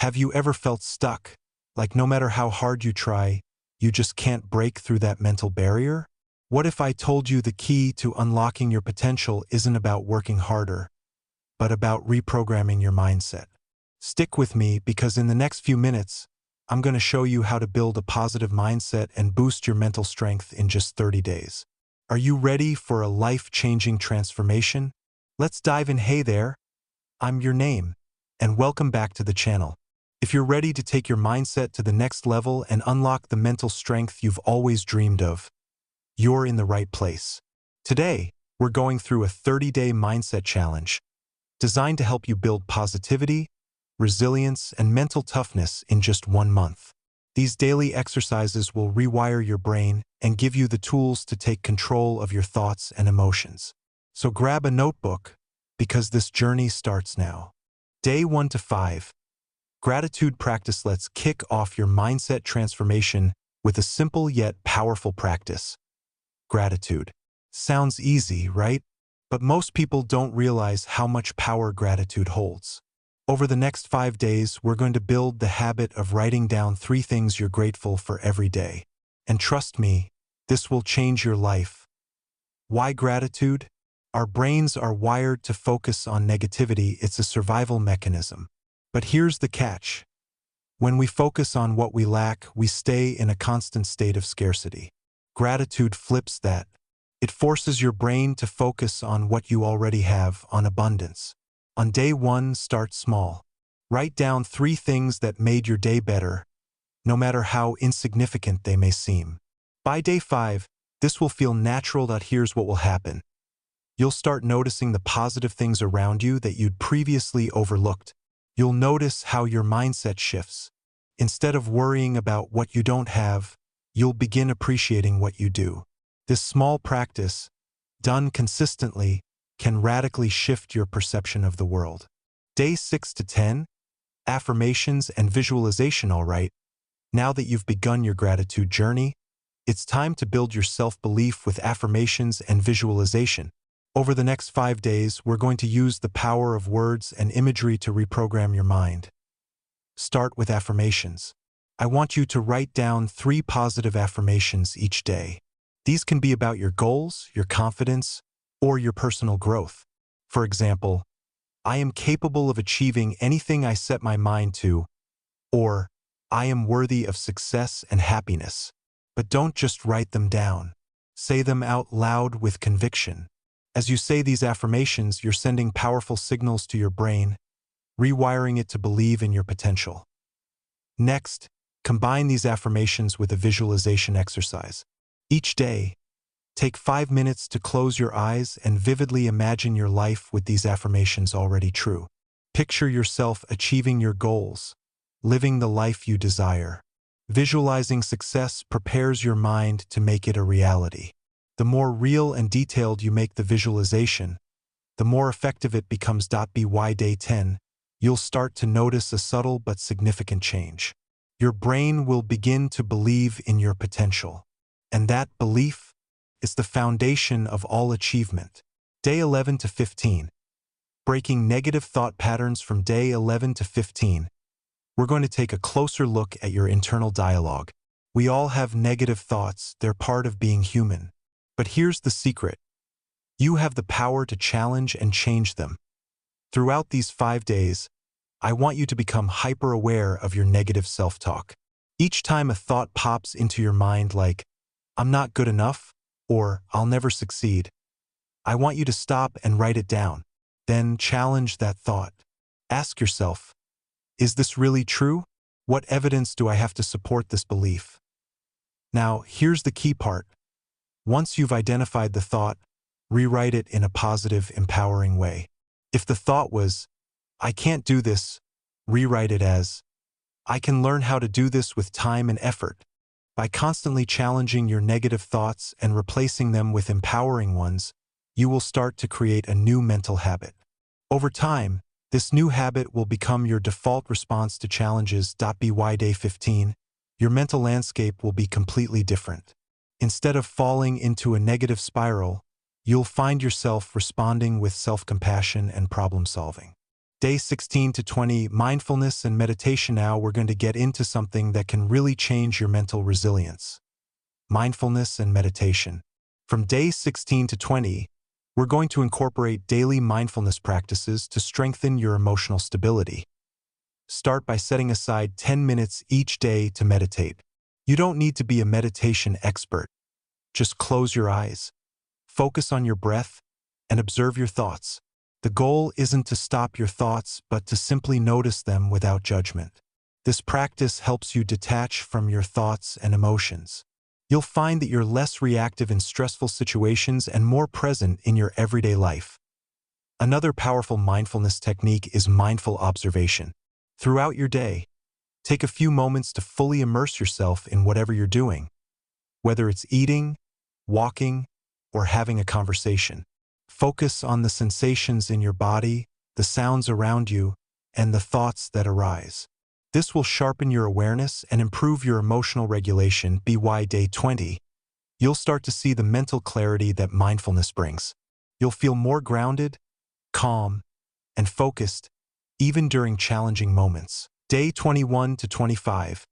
Have you ever felt stuck? Like no matter how hard you try, you just can't break through that mental barrier? What if I told you the key to unlocking your potential isn't about working harder, but about reprogramming your mindset? Stick with me because in the next few minutes, I'm going to show you how to build a positive mindset and boost your mental strength in just 30 days. Are you ready for a life-changing transformation? Let's dive in. Hey there, I'm your name, and welcome back to the channel. If you're ready to take your mindset to the next level and unlock the mental strength you've always dreamed of, you're in the right place. Today, we're going through a 30-day mindset challenge designed to help you build positivity, resilience, and mental toughness in just 1 month. These daily exercises will rewire your brain and give you the tools to take control of your thoughts and emotions. So grab a notebook, because this journey starts now. Day 1 to 5. Gratitude practice. Let's kick off your mindset transformation with a simple yet powerful practice. Gratitude. Sounds easy, right? But most people don't realize how much power gratitude holds. Over the next 5 days, we're going to build the habit of writing down 3 things you're grateful for every day. And trust me, this will change your life. Why gratitude? Our brains are wired to focus on negativity. It's a survival mechanism. But here's the catch. When we focus on what we lack, we stay in a constant state of scarcity. Gratitude flips that. It forces your brain to focus on what you already have, on abundance. On day 1, start small. Write down 3 things that made your day better, no matter how insignificant they may seem. By day 5, this will feel natural. Here's what will happen. You'll start noticing the positive things around you that you'd previously overlooked. You'll notice how your mindset shifts. Instead of worrying about what you don't have, you'll begin appreciating what you do. This small practice, done consistently, can radically shift your perception of the world. Day 6 to 10. Affirmations and visualization. All right, now that you've begun your gratitude journey, it's time to build your self-belief with affirmations and visualization. Over the next 5 days, we're going to use the power of words and imagery to reprogram your mind. Start with affirmations. I want you to write down 3 positive affirmations each day. These can be about your goals, your confidence, or your personal growth. For example, I am capable of achieving anything I set my mind to, or I am worthy of success and happiness. But don't just write them down. Say them out loud with conviction. As you say these affirmations, you're sending powerful signals to your brain, rewiring it to believe in your potential. Next, combine these affirmations with a visualization exercise. Each day, take 5 minutes to close your eyes and vividly imagine your life with these affirmations already true. Picture yourself achieving your goals, living the life you desire. Visualizing success prepares your mind to make it a reality. The more real and detailed you make the visualization, the more effective it becomes. By day 10, you'll start to notice a subtle but significant change. Your brain will begin to believe in your potential. And that belief is the foundation of all achievement. Day 11 to 15. Breaking negative thought patterns. From day 11 to 15, we're going to take a closer look at your internal dialogue. We all have negative thoughts. They're part of being human. But here's the secret. You have the power to challenge and change them. Throughout these 5 days, I want you to become hyper-aware of your negative self-talk. Each time a thought pops into your mind like, I'm not good enough, or I'll never succeed, I want you to stop and write it down. Then challenge that thought. Ask yourself, is this really true? What evidence do I have to support this belief? Now, here's the key part. Once you've identified the thought, rewrite it in a positive, empowering way. If the thought was, I can't do this, rewrite it as, I can learn how to do this with time and effort. By constantly challenging your negative thoughts and replacing them with empowering ones, you will start to create a new mental habit. Over time, this new habit will become your default response to challenges. By day 15, your mental landscape will be completely different. Instead of falling into a negative spiral, you'll find yourself responding with self-compassion and problem-solving. Day 16 to 20, mindfulness and meditation. Now we're going to get into something that can really change your mental resilience. Mindfulness and meditation. From day 16 to 20, we're going to incorporate daily mindfulness practices to strengthen your emotional stability. Start by setting aside 10 minutes each day to meditate. You don't need to be a meditation expert. Just close your eyes, focus on your breath, and observe your thoughts. The goal isn't to stop your thoughts, but to simply notice them without judgment. This practice helps you detach from your thoughts and emotions. You'll find that you're less reactive in stressful situations and more present in your everyday life. Another powerful mindfulness technique is mindful observation. Throughout your day, take a few moments to fully immerse yourself in whatever you're doing, whether it's eating, walking, or having a conversation. Focus on the sensations in your body, the sounds around you, and the thoughts that arise. This will sharpen your awareness and improve your emotional regulation. By day 20, you'll start to see the mental clarity that mindfulness brings. You'll feel more grounded, calm, and focused, even during challenging moments. Day 21 to 25,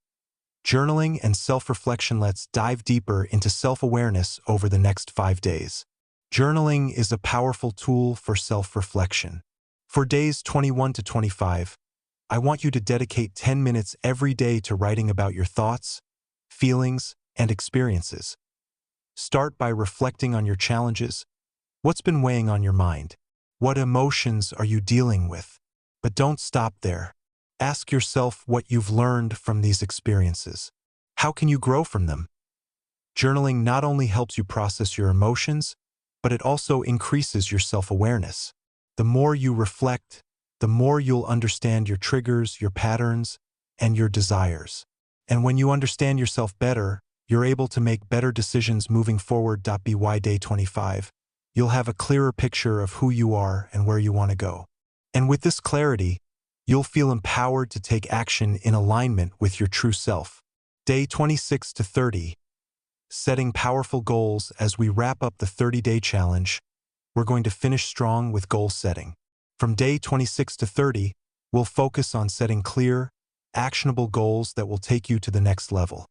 journaling and self-reflection. Let's dive deeper into self-awareness over the next 5 days. Journaling is a powerful tool for self-reflection. For days 21 to 25, I want you to dedicate 10 minutes every day to writing about your thoughts, feelings, and experiences. Start by reflecting on your challenges. What's been weighing on your mind? What emotions are you dealing with? But don't stop there. Ask yourself what you've learned from these experiences. How can you grow from them? Journaling not only helps you process your emotions, but it also increases your self-awareness. The more you reflect, the more you'll understand your triggers, your patterns, and your desires. And when you understand yourself better, you're able to make better decisions moving forward. By day 25, you'll have a clearer picture of who you are and where you want to go. And with this clarity, you'll feel empowered to take action in alignment with your true self. Day 26 to 30, setting powerful goals. As we wrap up the 30-day challenge, we're going to finish strong with goal setting. From day 26 to 30, we'll focus on setting clear, actionable goals that will take you to the next level.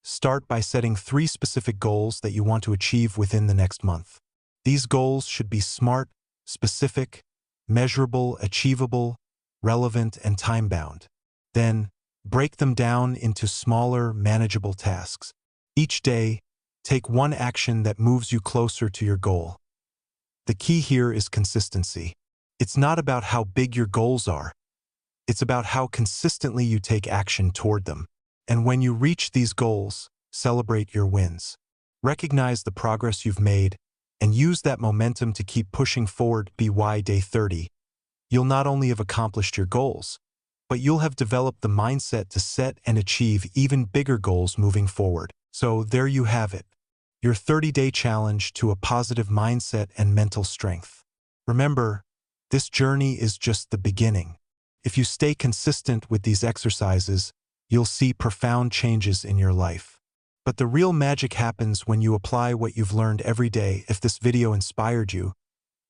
Start by setting 3 specific goals that you want to achieve within the next month. These goals should be smart, specific, measurable, achievable, relevant, and time-bound. Then, break them down into smaller, manageable tasks. Each day, take one action that moves you closer to your goal. The key here is consistency. It's not about how big your goals are. It's about how consistently you take action toward them. And when you reach these goals, celebrate your wins. Recognize the progress you've made and use that momentum to keep pushing forward. By day 30, you'll not only have accomplished your goals, but you'll have developed the mindset to set and achieve even bigger goals moving forward. So there you have it, your 30-day challenge to a positive mindset and mental strength. Remember, this journey is just the beginning. If you stay consistent with these exercises, you'll see profound changes in your life. But the real magic happens when you apply what you've learned every day. If this video inspired you,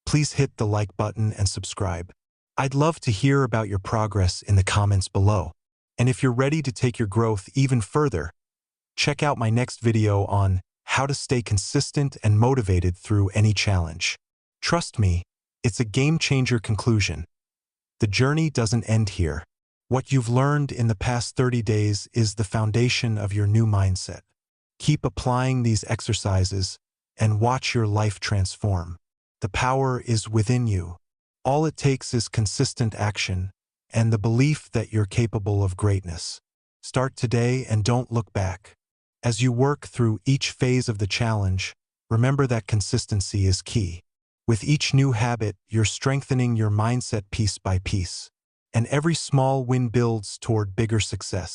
please hit the like button and subscribe. I'd love to hear about your progress in the comments below. And if you're ready to take your growth even further, check out my next video on how to stay consistent and motivated through any challenge. Trust me, it's a game-changer conclusion. The journey doesn't end here. What you've learned in the past 30 days is the foundation of your new mindset. Keep applying these exercises and watch your life transform. The power is within you. All it takes is consistent action and the belief that you're capable of greatness. Start today and don't look back. As you work through each phase of the challenge, remember that consistency is key. With each new habit, you're strengthening your mindset piece by piece, and every small win builds toward bigger success.